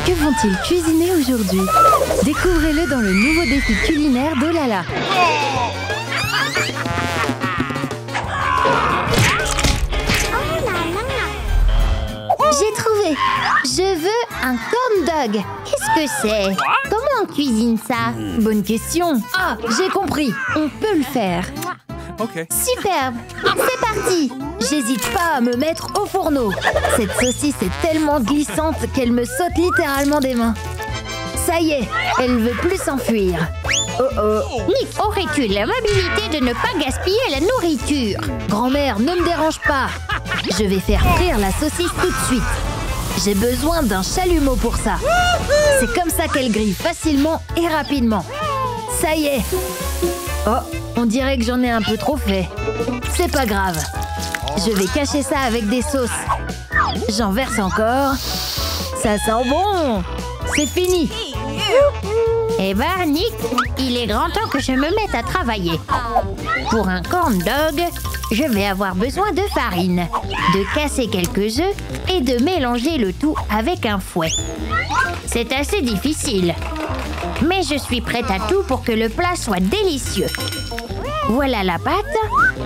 Que vont-ils cuisiner aujourd'hui? Découvrez-le dans le nouveau défi culinaire d'Olala. J'ai trouvé! Je veux un corn dog. Qu'est-ce que c'est? Comment on cuisine ça? Bonne question. Ah, j'ai compris. On peut le faire. Ok. Superbe! C'est parti! J'hésite pas à me mettre au fourneau. Cette saucisse est tellement glissante qu'elle me saute littéralement des mains. Ça y est, elle veut plus s'enfuir. Oh oh. Nick, aurais-tu l'amabilité de ne pas gaspiller la nourriture? Grand-mère, ne me dérange pas. Je vais faire frire la saucisse tout de suite. J'ai besoin d'un chalumeau pour ça. C'est comme ça qu'elle grille facilement et rapidement. Ça y est. Oh, on dirait que j'en ai un peu trop fait. C'est pas grave. Je vais cacher ça avec des sauces. J'en verse encore. Ça sent bon. C'est fini. Eh ben, Nick, il est grand temps que je me mette à travailler. Pour un corn dog, je vais avoir besoin de farine, de casser quelques œufs et de mélanger le tout avec un fouet. C'est assez difficile, mais je suis prête à tout pour que le plat soit délicieux. Voilà la pâte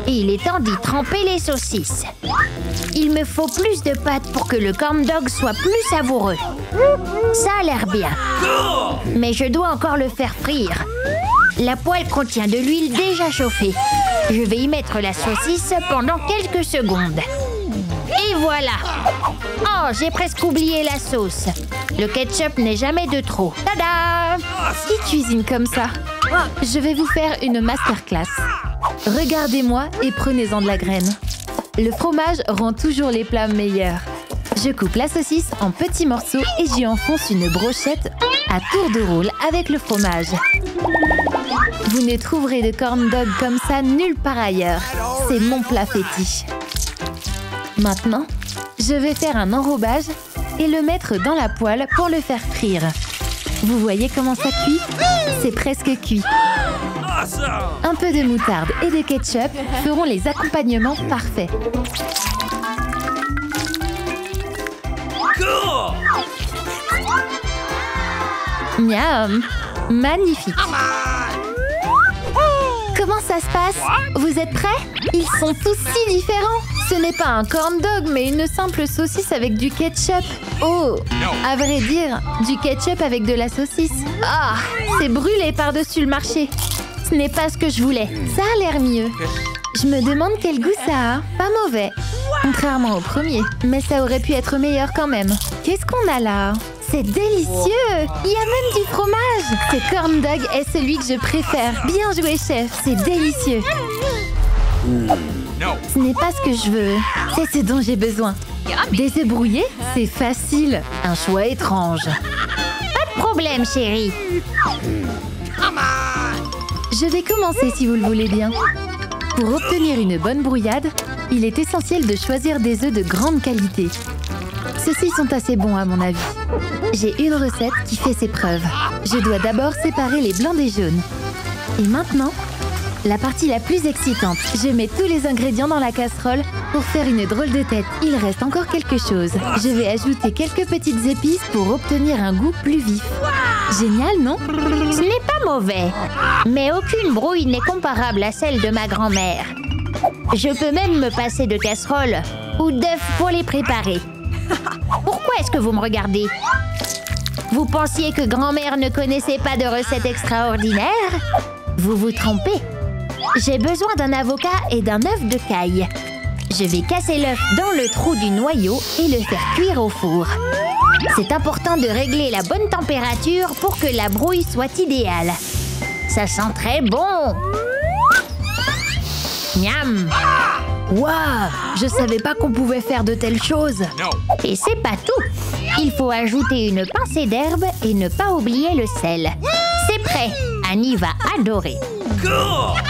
et il est temps d'y tremper les saucisses. Il me faut plus de pâte pour que le corn dog soit plus savoureux. Ça a l'air bien. Mais je dois encore le faire frire. La poêle contient de l'huile déjà chauffée. Je vais y mettre la saucisse pendant quelques secondes. Et voilà! Oh, j'ai presque oublié la sauce. Le ketchup n'est jamais de trop. Tada! Qui cuisine comme ça? Je vais vous faire une masterclass. Regardez-moi et prenez-en de la graine. Le fromage rend toujours les plats meilleurs. Je coupe la saucisse en petits morceaux et j'y enfonce une brochette à tour de rôle avec le fromage. Vous ne trouverez de corn dog comme ça nulle part ailleurs. C'est mon plat fétiche. Maintenant, je vais faire un enrobage et le mettre dans la poêle pour le faire frire. Vous voyez comment ça cuit? C'est presque cuit. Un peu de moutarde et de ketchup feront les accompagnements parfaits. Miam! Magnifique! Comment ça se passe? Vous êtes prêts? Ils sont tous si différents! Ce n'est pas un corn dog, mais une simple saucisse avec du ketchup. Oh! À vrai dire, du ketchup avec de la saucisse. Ah! C'est brûlé par-dessus le marché. Ce n'est pas ce que je voulais. Ça a l'air mieux. Je me demande quel goût ça a. Pas mauvais. Contrairement au premier. Mais ça aurait pu être meilleur quand même. Qu'est-ce qu'on a là? C'est délicieux! Il y a même du fromage! Ce corn dog est celui que je préfère. Bien joué, chef! C'est délicieux! Ce n'est pas ce que je veux. C'est ce dont j'ai besoin. Des œufs brouillés? C'est facile. Un choix étrange. Pas de problème, chérie. Je vais commencer si vous le voulez bien. Pour obtenir une bonne brouillade, il est essentiel de choisir des œufs de grande qualité. Ceux-ci sont assez bons à mon avis. J'ai une recette qui fait ses preuves. Je dois d'abord séparer les blancs des jaunes. Et maintenant, la partie la plus excitante. Je mets tous les ingrédients dans la casserole pour faire une drôle de tête. Il reste encore quelque chose. Je vais ajouter quelques petites épices pour obtenir un goût plus vif. Génial, non? Ce n'est pas mauvais. Mais aucune brouille n'est comparable à celle de ma grand-mère. Je peux même me passer de casserole ou d'œufs pour les préparer. Pourquoi est-ce que vous me regardez? Vous pensiez que grand-mère ne connaissait pas de recettes extraordinaires? Vous vous trompez. J'ai besoin d'un avocat et d'un œuf de caille. Je vais casser l'œuf dans le trou du noyau et le faire cuire au four. C'est important de régler la bonne température pour que la brouille soit idéale. Ça sent très bon. Miam! Waouh! Je savais pas qu'on pouvait faire de telles choses. Et c'est pas tout. Il faut ajouter une pincée d'herbe et ne pas oublier le sel. C'est prêt. Annie va adorer.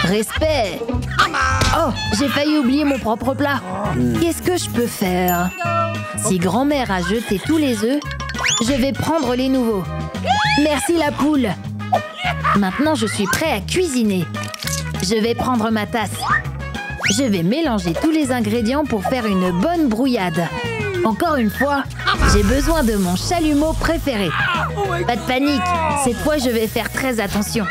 Respect! Oh, j'ai failli oublier mon propre plat. Qu'est-ce que je peux faire? Si grand-mère a jeté tous les œufs, je vais prendre les nouveaux. Merci la poule! Maintenant, je suis prêt à cuisiner. Je vais prendre ma tasse. Je vais mélanger tous les ingrédients pour faire une bonne brouillade. Encore une fois, J'ai besoin de mon chalumeau préféré. Pas de panique, cette fois je vais faire très attention.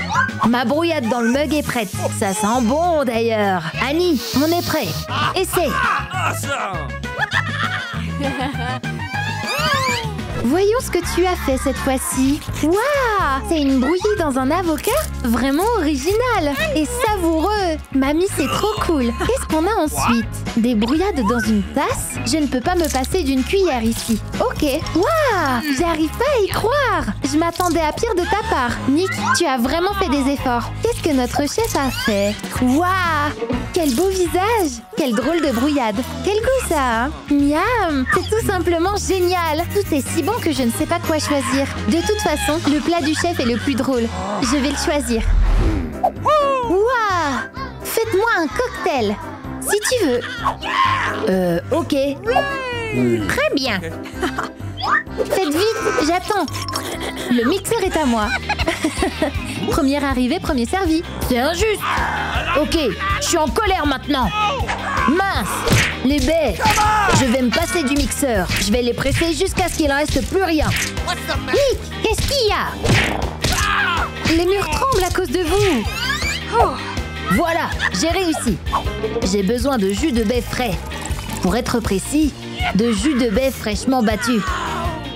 Ma brouillade dans le mug est prête. Ça sent bon d'ailleurs. Annie, on est prêt. Essaie. Voyons ce que tu as fait cette fois-ci. Waouh! C'est une brouillie dans un avocat? Vraiment original et savoureux. Mamie, c'est trop cool. Qu'est-ce qu'on a ensuite? Des brouillades dans une tasse? Je ne peux pas me passer d'une cuillère ici. Ok. Waouh! J'arrive pas à y croire. Je m'attendais à pire de ta part. Nick, tu as vraiment fait des efforts. Qu'est-ce que notre chef a fait? Waouh! Quel beau visage! Quelle drôle de brouillade. Quel goût ça, hein? Miam! C'est tout simplement génial. Tout est si bon que je ne sais pas quoi choisir. De toute façon, le plat du chef est le plus drôle. Je vais le choisir. Waouh! Faites-moi un cocktail. Si tu veux. Ok. Très bien. Faites vite, j'attends. Le mixeur est à moi. Première arrivée, premier servi. C'est injuste. Ok, je suis en colère maintenant. Mince, les baies. Je vais me passer du mixeur. Je vais les presser jusqu'à ce qu'il ne reste plus rien. Nick, qu'est-ce qu'il y a? Les murs tremblent à cause de vous. Voilà, j'ai réussi. J'ai besoin de jus de baie frais. Pour être précis, de jus de baie fraîchement battu.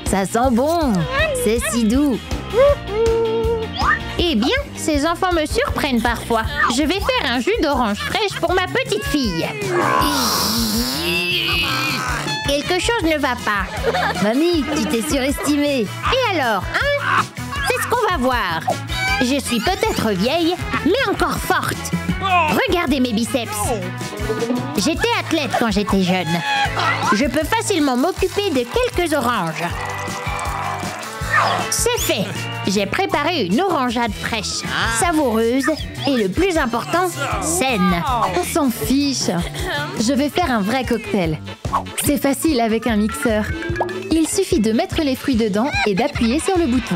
Ça sent bon. C'est si doux. Eh bien, ces enfants me surprennent parfois. Je vais faire un jus d'orange fraîche pour ma petite fille. Quelque chose ne va pas. Mamie, tu t'es surestimée. Et alors, hein? C'est ce qu'on va voir. Je suis peut-être vieille, mais encore forte. Regardez mes biceps. J'étais athlète quand j'étais jeune. Je peux facilement m'occuper de quelques oranges. C'est fait. J'ai préparé une orangeade fraîche, savoureuse et le plus important, saine. On s'en fiche. Je vais faire un vrai cocktail. C'est facile avec un mixeur. Il suffit de mettre les fruits dedans et d'appuyer sur le bouton.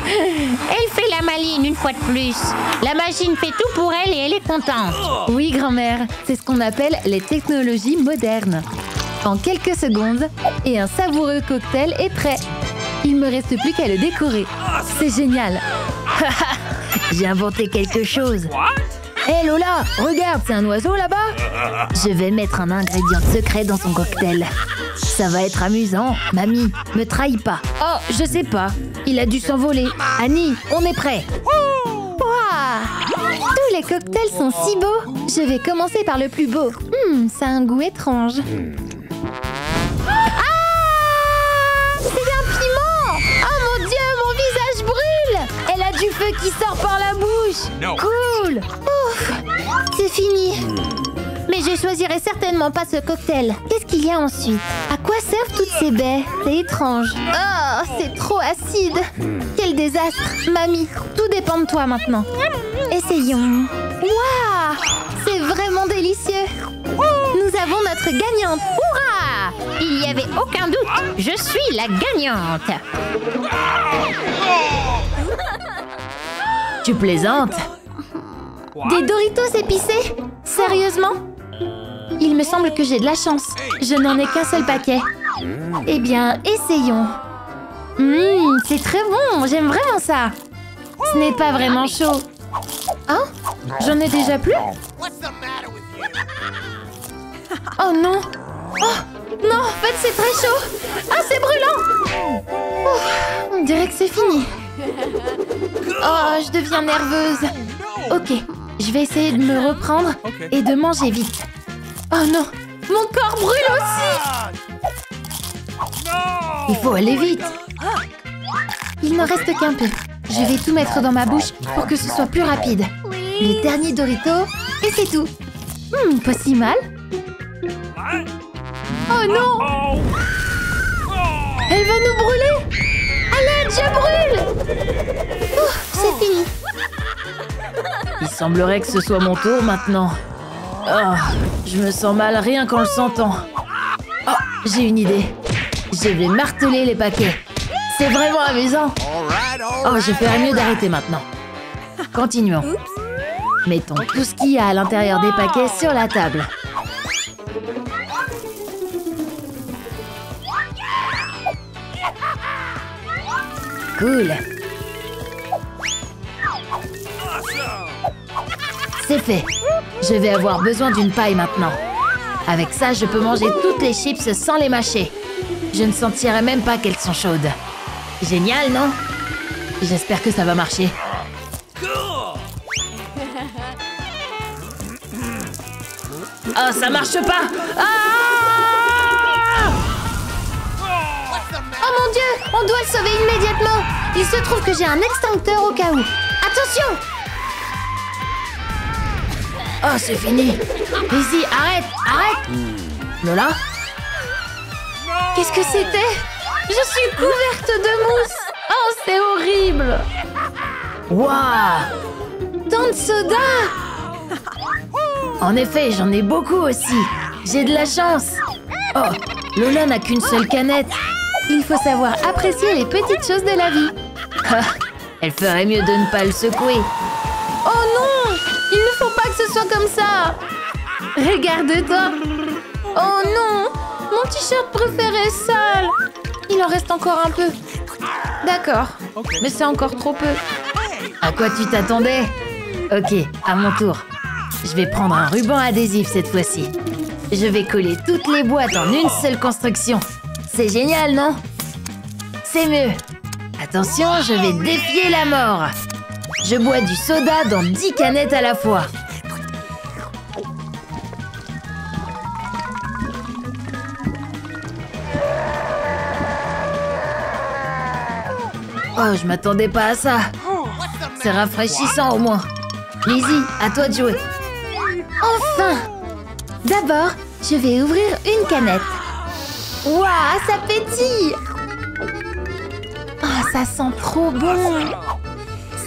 Elle fait la maline une fois de plus. La machine fait tout pour elle et elle est contente. Oui, grand-mère, c'est ce qu'on appelle les technologies modernes. En quelques secondes, et un savoureux cocktail est prêt. Il me reste plus qu'à le décorer. C'est génial. J'ai inventé quelque chose. Hé Lola, regarde, c'est un oiseau là-bas. Je vais mettre un ingrédient secret dans son cocktail. Ça va être amusant. Mamie, me trahis pas. Oh, je sais pas. Il a dû s'envoler. Annie, on est prêt. Wow! Tous les cocktails sont si beaux. Je vais commencer par le plus beau. Ça a un goût étrange. Ah! C'est un piment! Oh mon Dieu, mon visage brûle! Elle a du feu qui sort par la bouche. Cool! Ouf! C'est fini. Mais je choisirai certainement pas ce cocktail. Qu'est-ce qu'il y a ensuite? À quoi servent toutes ces baies? C'est étrange. Oh, c'est trop acide. Quel désastre. Mamie, tout dépend de toi maintenant. Essayons. Waouh! C'est vraiment délicieux. Nous avons notre gagnante. Hurrah! Il n'y avait aucun doute. Je suis la gagnante. Tu plaisantes? Des Doritos épicés? Sérieusement? Il me semble que j'ai de la chance. Je n'en ai qu'un seul paquet. Eh bien, essayons. C'est très bon. J'aime vraiment ça. Ce n'est pas vraiment chaud. Hein? J'en ai déjà plus? Oh non! Oh non, en fait, c'est très chaud. Ah, c'est brûlant. On dirait que c'est fini. Oh, je deviens nerveuse. Ok, je vais essayer de me reprendre et de manger vite. Oh non, mon corps brûle aussi. Il faut aller vite. Il ne reste qu'un peu. Je vais tout mettre dans ma bouche pour que ce soit plus rapide. Le dernier Dorito, et c'est tout. Pas si mal. Oh non! Elle va nous brûler! À l'aide, je brûle! C'est fini. Il semblerait que ce soit mon tour maintenant. Oh, je me sens mal rien qu'en le sentant. Oh, j'ai une idée. Je vais marteler les paquets. C'est vraiment amusant. Oh, je ferais mieux d'arrêter maintenant. Continuons. Mettons tout ce qu'il y a à l'intérieur des paquets sur la table. Cool. C'est fait. Je vais avoir besoin d'une paille maintenant. Avec ça, je peux manger toutes les chips sans les mâcher. Je ne sentirai même pas qu'elles sont chaudes. Génial, non? J'espère que ça va marcher. Oh, ça marche pas! Ah! Oh mon Dieu, on doit le sauver immédiatement. Il se trouve que j'ai un extincteur au cas où. Attention! Oh, c'est fini. Lizzie, arrête, arrête. Lola? Qu'est-ce que c'était? Je suis couverte de mousse. Oh, c'est horrible. Waouh! Tant de soda. En effet, j'en ai beaucoup aussi. J'ai de la chance. Oh, Lola n'a qu'une seule canette. Il faut savoir apprécier les petites choses de la vie. Elle ferait mieux de ne pas le secouer. Oh non! Il ne faut pas que ce soit comme ça. Regarde-toi. Oh non! Mon t-shirt préféré est sale. Il en reste encore un peu. D'accord, mais c'est encore trop peu. À quoi tu t'attendais? Ok, à mon tour. Je vais prendre un ruban adhésif cette fois-ci. Je vais coller toutes les boîtes en une seule construction. C'est génial, non? C'est mieux. Attention, je vais défier la mort. Je bois du soda dans 10 canettes à la fois. Oh, je m'attendais pas à ça. C'est rafraîchissant au moins. Lizzie, à toi de jouer. Enfin! D'abord, je vais ouvrir une canette. Waouh, ça pétille! Oh, ça sent trop bon!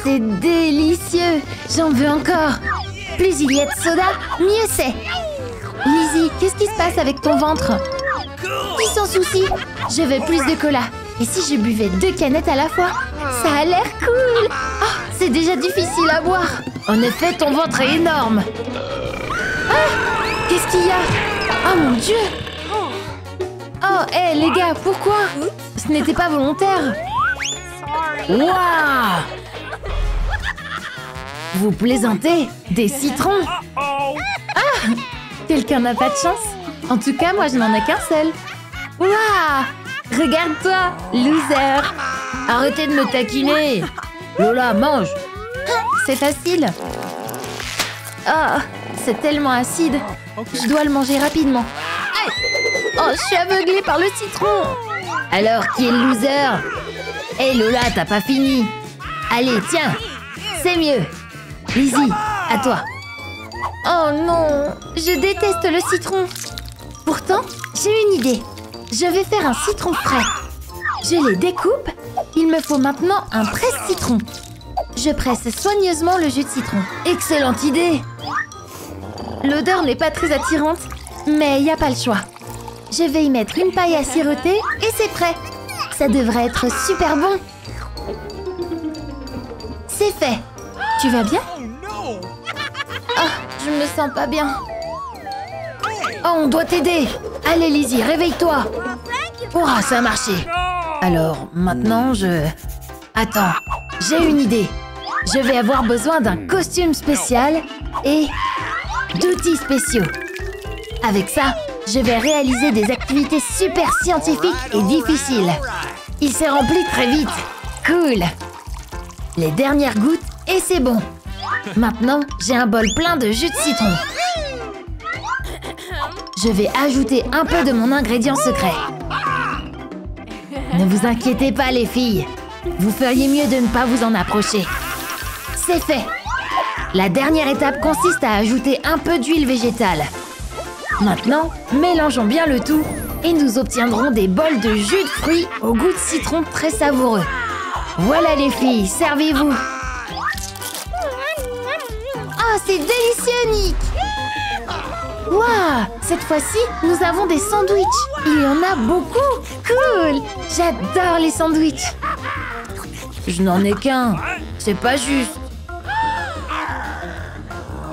C'est délicieux! J'en veux encore! Plus il y a de soda, mieux c'est! Lizzie, qu'est-ce qui se passe avec ton ventre? Qui s'en soucie? Je veux plus de cola. Et si je buvais 2 canettes à la fois? Ça a l'air cool! Oh, c'est déjà difficile à boire! En effet, ton ventre est énorme. Ah! Qu'est-ce qu'il y a? Oh mon Dieu! Oh, hé les gars, pourquoi? Ce n'était pas volontaire. Waouh! Vous plaisantez? Des citrons? Ah! Quelqu'un n'a pas de chance? En tout cas, moi, je n'en ai qu'un seul. Waouh! Regarde-toi, loser! Arrêtez de me taquiner! Lola, mange! C'est facile. Oh, c'est tellement acide. Je dois le manger rapidement. Oh, je suis aveuglée par le citron. Alors, qui est le loser? Hé Lola, t'as pas fini. Allez, tiens, c'est mieux. Lizzie, à toi. Oh non, je déteste le citron. Pourtant, j'ai une idée. Je vais faire un citron frais. Je les découpe. Il me faut maintenant un presse-citron. Je presse soigneusement le jus de citron. Excellente idée. L'odeur n'est pas très attirante, mais il n'y a pas le choix. Je vais y mettre une paille à siroter et c'est prêt. Ça devrait être super bon. C'est fait. Tu vas bien? Oh, je me sens pas bien. Oh, on doit t'aider. Allez, Lizzie, réveille-toi. Oh, ça a marché. Alors, maintenant, Attends, j'ai une idée. Je vais avoir besoin d'un costume spécial et d'outils spéciaux. Avec ça, je vais réaliser des activités super scientifiques et difficiles. Il s'est rempli très vite. Cool. Les dernières gouttes et c'est bon. Maintenant, j'ai un bol plein de jus de citron. Je vais ajouter un peu de mon ingrédient secret. Ne vous inquiétez pas les filles. Vous feriez mieux de ne pas vous en approcher. C'est fait. La dernière étape consiste à ajouter un peu d'huile végétale. Maintenant, mélangeons bien le tout et nous obtiendrons des bols de jus de fruits au goût de citron très savoureux. Voilà les filles, servez-vous. Oh, c'est délicieux, Nick! Waouh! Cette fois-ci, nous avons des sandwichs. Il y en a beaucoup. Cool! J'adore les sandwichs. Je n'en ai qu'un. C'est pas juste.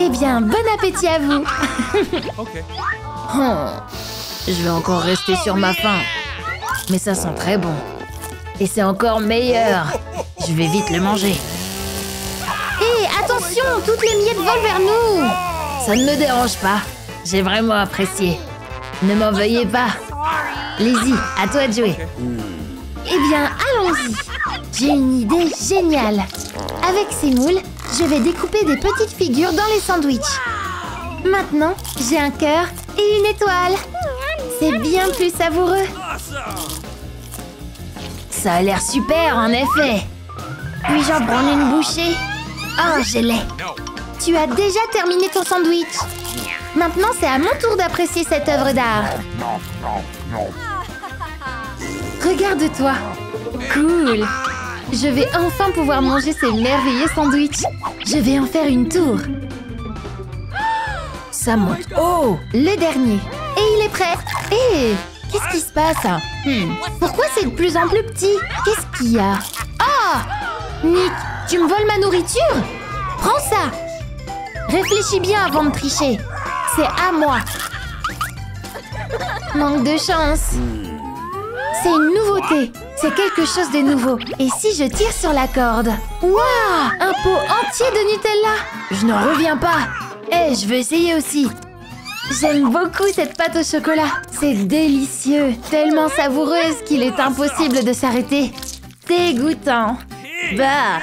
Eh bien, bon appétit à vous. Oh, je vais encore rester sur ma faim. Mais ça sent très bon. Et c'est encore meilleur. Je vais vite le manger. Hé, attention, toutes les miettes volent vers nous. Ça ne me dérange pas. J'ai vraiment apprécié. Ne m'en veuillez pas. Lizzie, à toi de jouer. Eh bien, allons-y. J'ai une idée géniale. Avec ces moules, je vais découper des petites figures dans les sandwichs. Maintenant, j'ai un cœur et une étoile. C'est bien plus savoureux. Ça a l'air super, en effet. Puis-je en prendre une bouchée? Oh, je l'ai. Tu as déjà terminé ton sandwich. Maintenant, c'est à mon tour d'apprécier cette œuvre d'art. Regarde-toi. Cool. Je vais enfin pouvoir manger ces merveilleux sandwichs. Je vais en faire une tour. Ça monte. Oh! Le dernier. Et il est prêt. Hé, qu'est-ce qui se passe? Pourquoi c'est de plus en plus petit? Qu'est-ce qu'il y a? Ah! Nick, tu me voles ma nourriture? Prends ça. Réfléchis bien avant de tricher. C'est à moi. Manque de chance. C'est une nouveauté. C'est quelque chose de nouveau. Et si je tire sur la corde? Waouh! Un pot entier de Nutella. Je n'en reviens pas. Hé, je veux essayer aussi. J'aime beaucoup cette pâte au chocolat. C'est délicieux, tellement savoureuse qu'il est impossible de s'arrêter. Dégoûtant. Bah,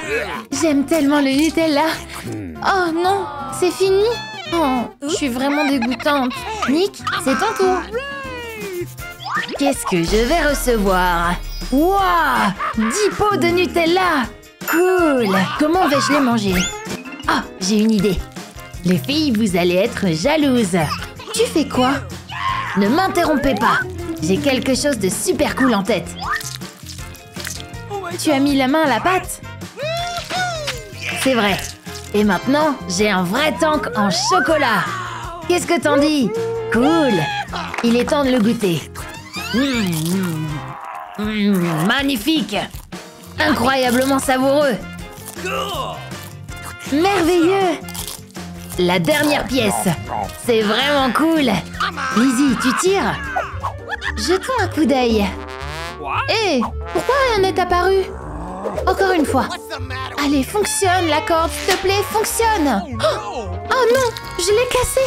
j'aime tellement le Nutella. Oh non, c'est fini. Oh, je suis vraiment dégoûtante. Nick, c'est ton tour. Qu'est-ce que je vais recevoir? Waouh! 10 pots de Nutella! Cool! Comment vais-je les manger? Ah, j'ai une idée. Les filles, vous allez être jalouses. Tu fais quoi? Ne m'interrompez pas. J'ai quelque chose de super cool en tête. Tu as mis la main à la pâte? C'est vrai. Et maintenant, j'ai un vrai tank en chocolat. Qu'est-ce que t'en dis? Cool! Il est temps de le goûter. Magnifique! Incroyablement savoureux! Merveilleux! La dernière pièce! C'est vraiment cool! Lizzie, tu tires? Jetons un coup d'œil. Hé, pourquoi rien n'est apparu? Encore une fois. Allez, fonctionne la corde, s'il te plaît, fonctionne! Oh non, je l'ai cassé!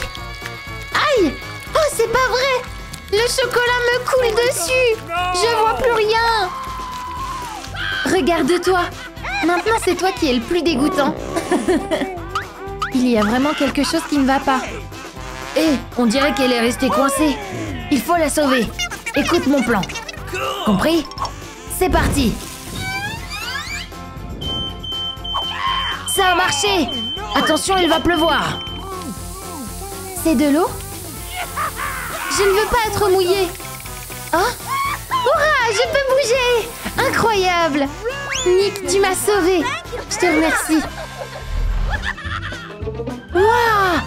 Aïe! Oh, c'est pas vrai! Le chocolat me coule dessus! Je vois plus rien! Regarde-toi! Maintenant, c'est toi qui es le plus dégoûtant. Il y a vraiment quelque chose qui ne va pas. Hé, on dirait qu'elle est restée coincée. Il faut la sauver. Écoute mon plan. Compris? C'est parti! Ça a marché! Attention, il va pleuvoir! C'est de l'eau? Je ne veux pas être mouillée. Oh! Hurrah! Je peux bouger! Incroyable! Nick, tu m'as sauvée. Je te remercie. Waouh!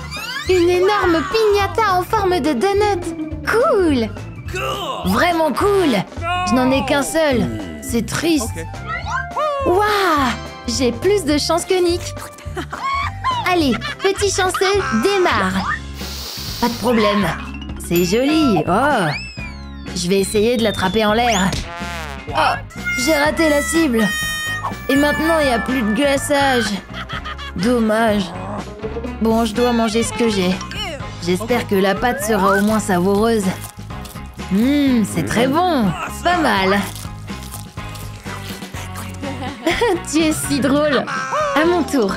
Une énorme piñata en forme de donut. Cool! Vraiment cool! Je n'en ai qu'un seul. C'est triste. Waouh! J'ai plus de chance que Nick. Allez, petit chanceux, démarre. Pas de problème. C'est joli. Oh! Je vais essayer de l'attraper en l'air. Oh! J'ai raté la cible. Et maintenant, il n'y a plus de glaçage. Dommage. Bon, je dois manger ce que j'ai. J'espère que la pâte sera au moins savoureuse. C'est très bon. Pas mal. Tu es si drôle. À mon tour.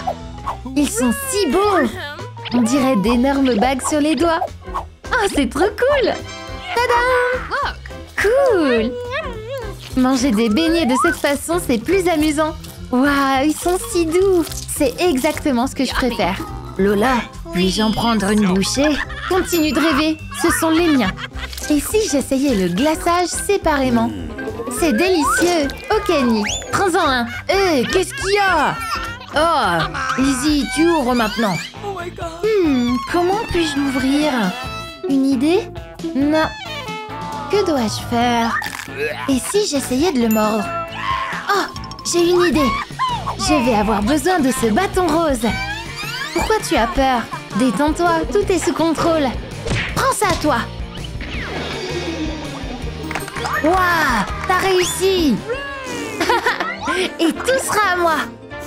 Ils sont si beaux. On dirait d'énormes bagues sur les doigts. Oh, c'est trop cool. Tadam! Cool. Manger des beignets de cette façon, c'est plus amusant. Waouh, ils sont si doux. C'est exactement ce que je préfère. Lola, puis-je en prendre une bouchée? Continue de rêver, ce sont les miens. Et si j'essayais le glaçage séparément? C'est délicieux. Ok, Nick, prends-en un. Hé, qu'est-ce qu'il y a? Oh, Lizzie, tu ouvres maintenant. Comment puis-je l'ouvrir? Une idée? Non. Que dois-je faire? Et si j'essayais de le mordre? Oh, j'ai une idée. Je vais avoir besoin de ce bâton rose. Pourquoi tu as peur? Détends-toi, tout est sous contrôle. Prends ça à toi. Waouh, t'as réussi! Et tout sera à moi.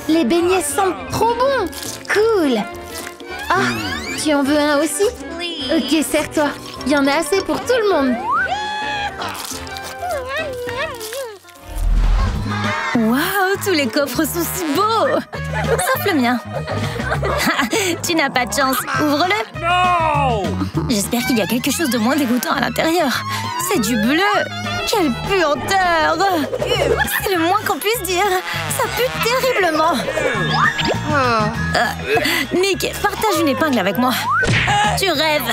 Les beignets sentent trop bon. Cool. Ah, tu en veux un aussi? Ok, serre-toi. Il y en a assez pour tout le monde. Waouh, tous les coffres sont si beaux. Sauf le mien. Tu n'as pas de chance. Ouvre-le. J'espère qu'il y a quelque chose de moins dégoûtant à l'intérieur. C'est du bleu. Quelle puanteur. C'est le moins qu'on puisse dire. Ça pue terriblement. Nick, partage une épingle avec moi. Tu rêves.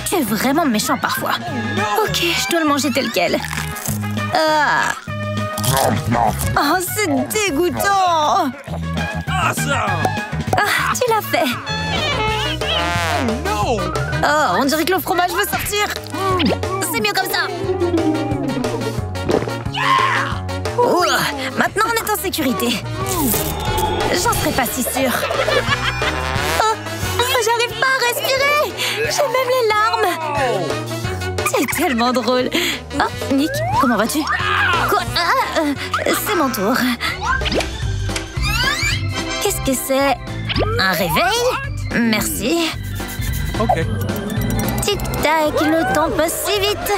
Tu es vraiment méchant parfois. Ok, je dois le manger tel quel. Oh, c'est dégoûtant. Tu l'as fait. Oh, on dirait que le fromage veut sortir. C'est mieux comme ça. Ouh, maintenant on est en sécurité. J'en serais pas si sûre. Oh, j'arrive pas à respirer. J'ai même les larmes. C'est tellement drôle. Oh, Nick, comment vas-tu? Quoi? C'est mon tour. Qu'est-ce que c'est? Un réveil? Merci. Ok. Tic-tac, le temps passe si vite.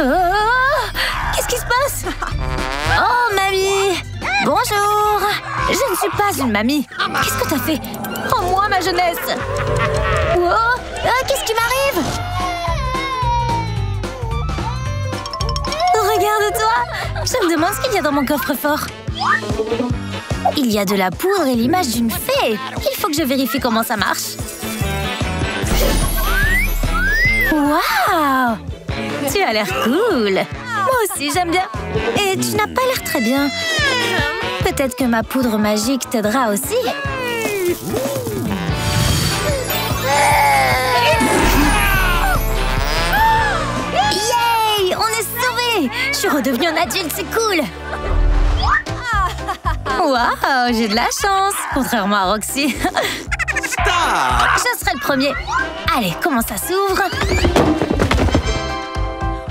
Oh, qu'est-ce qui se passe? Oh, mamie! Bonjour! Je ne suis pas une mamie. Qu'est-ce que t'as fait? Rends-moi ma jeunesse! Oh, qu'est-ce qui m'arrive? Regarde-toi! Je me demande ce qu'il y a dans mon coffre-fort. Il y a de la poudre et l'image d'une fée. Il faut que je vérifie comment ça marche. Waouh! Tu as l'air cool. Moi aussi, j'aime bien. Et tu n'as pas l'air très bien. Peut-être que ma poudre magique t'aidera aussi. Yay! On est sauvés! Je suis redevenue un adulte, c'est cool! Waouh, j'ai de la chance, contrairement à Roxy. Je serai le premier. Allez, comment ça s'ouvre?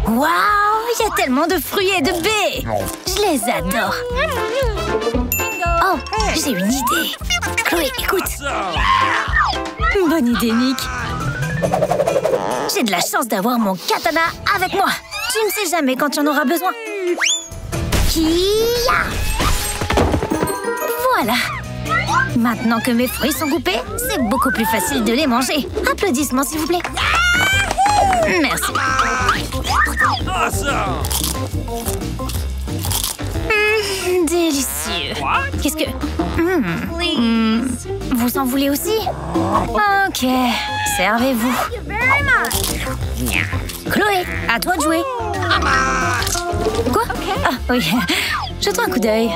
Waouh, il y a tellement de fruits et de baies. Je les adore. Oh, j'ai une idée. Chloé, écoute. Bonne idée, Nick. J'ai de la chance d'avoir mon katana avec moi. Tu ne sais jamais quand tu en auras besoin. Kia! Voilà. Maintenant que mes fruits sont coupés, c'est beaucoup plus facile de les manger. Applaudissements, s'il vous plaît. Merci. Délicieux. Qu'est-ce que... Vous en voulez aussi? Ok, servez-vous. Chloé, à toi de jouer. Quoi? Ah oui, jette un coup d'œil.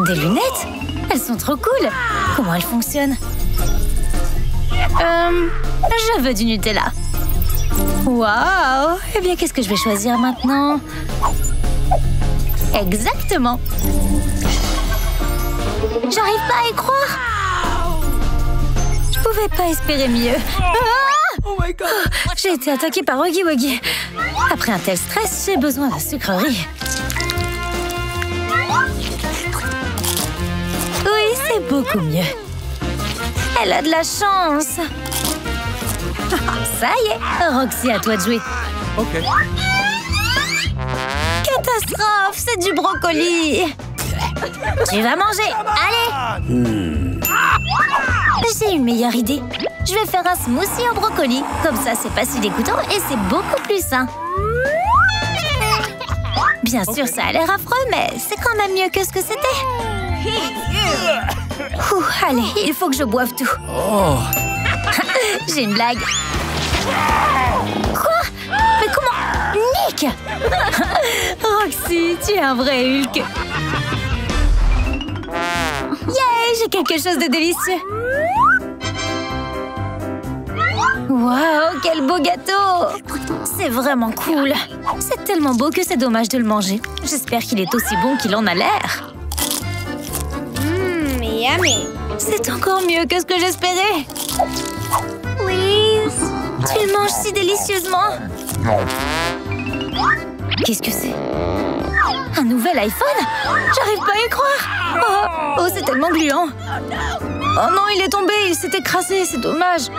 Des lunettes? Elles sont trop cool. Comment elles fonctionnent? Je veux du Nutella. Waouh! Eh bien, qu'est-ce que je vais choisir maintenant? Exactement. J'arrive pas à y croire. Je pouvais pas espérer mieux. Ah! J'ai été attaquée par Huggy Wuggy. Après un tel stress, j'ai besoin de sucrerie. Oui, c'est beaucoup mieux. Elle a de la chance. Ça y est, Roxy, à toi de jouer. Ok. Catastrophe, c'est du brocoli. Tu vas manger, allez. J'ai une meilleure idée. Je vais faire un smoothie au brocoli. Comme ça, c'est pas si dégoûtant et c'est beaucoup plus sain. Bien sûr, ça a l'air affreux, mais c'est quand même mieux que ce que c'était. Ouh, allez, il faut que je boive tout. Oh. J'ai une blague. Quoi? Mais comment? Nick! Roxy, tu es un vrai Hulk. Yay, j'ai quelque chose de délicieux. Waouh, quel beau gâteau! C'est vraiment cool. C'est tellement beau que c'est dommage de le manger. J'espère qu'il est aussi bon qu'il en a l'air. Yummy. C'est encore mieux que ce que j'espérais. Please. Tu le manges si délicieusement. Qu'est-ce que c'est? Un nouvel iPhone? J'arrive pas à y croire. Oh, c'est tellement gluant. Oh non, il est tombé, il s'est écrasé, c'est dommage.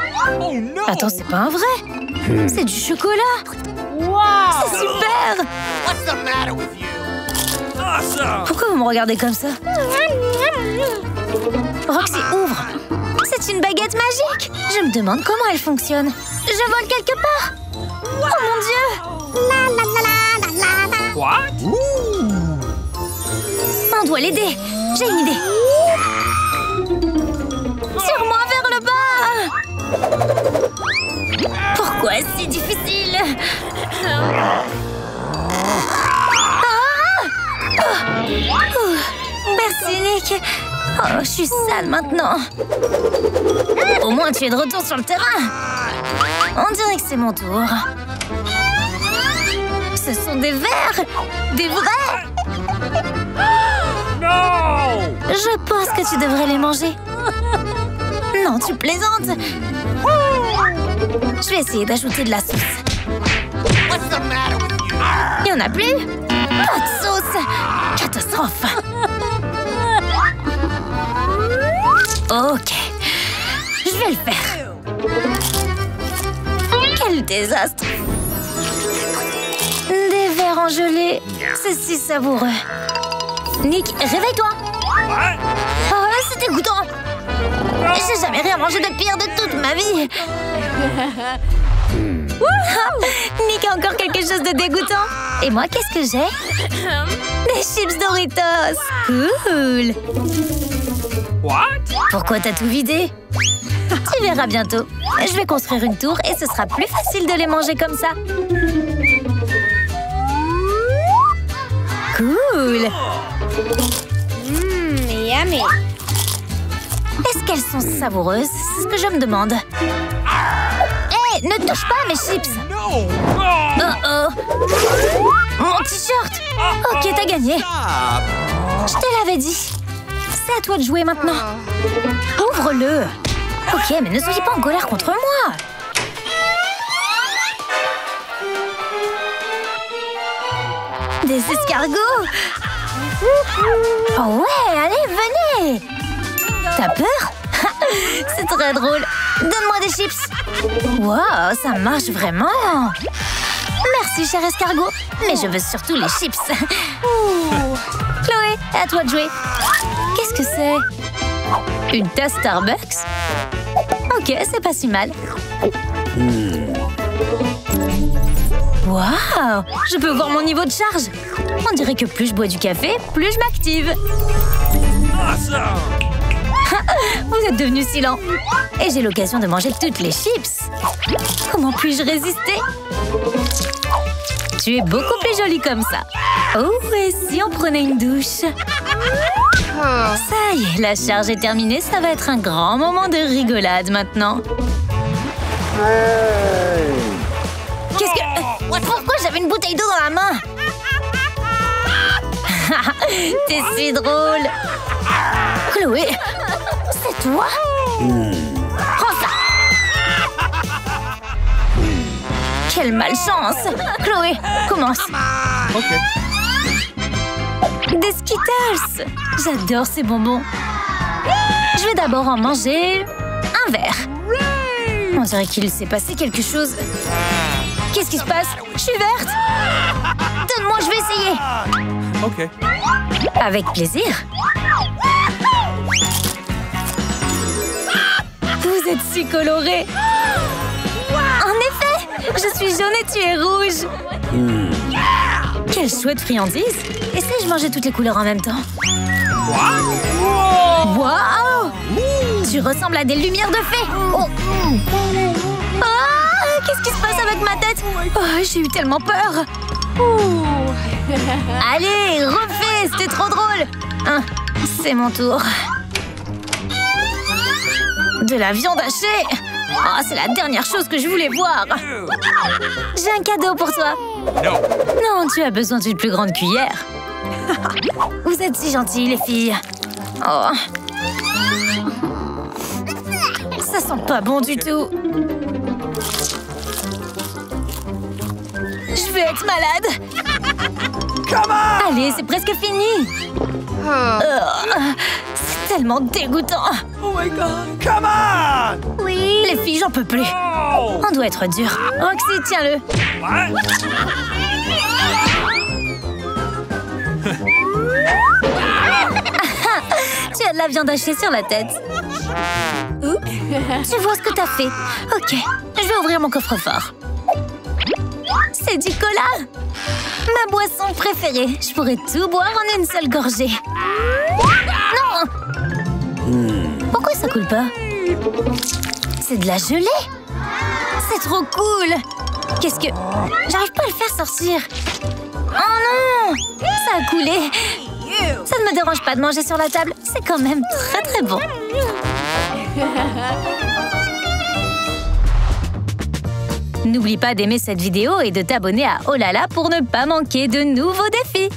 Attends, c'est pas un vrai. C'est du chocolat. C'est super. Pourquoi vous me regardez comme ça? Roxy, ouvre. C'est une baguette magique. Je me demande comment elle fonctionne. Je vole quelque part. Oh mon Dieu. On doit l'aider. J'ai une idée. Tire-moi vers le bas. Pourquoi si difficile? Merci, Nick. Oh, je suis sale maintenant. Au moins, tu es de retour sur le terrain. On dirait que c'est mon tour. Ce sont des vers. Des vrais. Je pense que tu devrais les manger. Non, tu plaisantes. Je vais essayer d'ajouter de la sauce. Il n'y en a plus? Pas de sauce. Catastrophe. Ok. Je vais le faire. Quel désastre. Des vers en gelée. C'est si savoureux. Nick, réveille-toi. Oh, c'est dégoûtant. J'ai jamais rien mangé de pire de toute ma vie. Nick a encore quelque chose de dégoûtant. Et moi, qu'est-ce que j'ai? Des chips Doritos. Cool. Pourquoi t'as tout vidé? Tu verras bientôt. Je vais construire une tour et ce sera plus facile de les manger comme ça. Cool. Yummy. Est-ce qu'elles sont savoureuses? C'est ce que je me demande. Hé, ne touche pas à mes chips. Oh. Mon t-shirt. Ok, t'as gagné. Je te l'avais dit. C'est à toi de jouer maintenant. Ouvre-le. Ok, mais ne soyez pas en colère contre moi. Des escargots. Oh ouais, allez, venez. T'as peur? C'est très drôle. Donne-moi des chips. Wow, ça marche vraiment. Merci, cher escargot. Mais je veux surtout les chips. Chloé, à toi de jouer. Qu'est-ce que c'est? Une tasse Starbucks? Ok, c'est pas si mal. Waouh! Je peux voir mon niveau de charge. On dirait que plus je bois du café, plus je m'active. Vous êtes devenu si lent. Et j'ai l'occasion de manger toutes les chips. Comment puis-je résister? Tu es beaucoup plus jolie comme ça. Oh, et si on prenait une douche? Ça y est, la charge est terminée. Ça va être un grand moment de rigolade maintenant. Qu'est-ce que... Pourquoi j'avais une bouteille d'eau dans la main? T'es si drôle. Chloé, c'est toi? Prends ça. Quelle malchance. Chloé, commence. Ok. Des Skittles. J'adore ces bonbons. Je vais d'abord en manger un verre. On dirait qu'il s'est passé quelque chose. Qu'est-ce qui se passe? Je suis verte. Donne-moi, je vais essayer. Ok. Avec plaisir. Vous êtes si colorés. En effet, je suis jaune et tu es rouge. Quelle chouette friandise. Et si je mangeais toutes les couleurs en même temps? Waouh! Tu ressembles à des lumières de fée. Oh. Ah, qu'est-ce qui se passe avec ma tête? Oh, j'ai eu tellement peur. Allez, refais, c'était trop drôle. Hein, c'est mon tour. De la viande hachée. Oh, c'est la dernière chose que je voulais voir. J'ai un cadeau pour toi. Non, tu as besoin d'une plus grande cuillère. Vous êtes si gentilles, les filles. Oh. Ça sent pas bon du tout. Je vais être malade. Allez, c'est presque fini. C'est tellement dégoûtant. Oh my god! Come on! Oui. Les filles, j'en peux plus. Oh! On doit être dur. Roxy, tiens-le. What? Tu as de la viande hachée sur la tête. Tu vois ce que t'as fait. Ok, je vais ouvrir mon coffre-fort. C'est du cola. Ma boisson préférée. Je pourrais tout boire en une seule gorgée. Non! Pourquoi ça coule pas? C'est de la gelée? C'est trop cool! Qu'est-ce que... J'arrive pas à le faire sortir. Oh non! Ça a coulé. Ça ne me dérange pas de manger sur la table. C'est quand même très très bon. N'oublie pas d'aimer cette vidéo et de t'abonner à Oh là là pour ne pas manquer de nouveaux défis.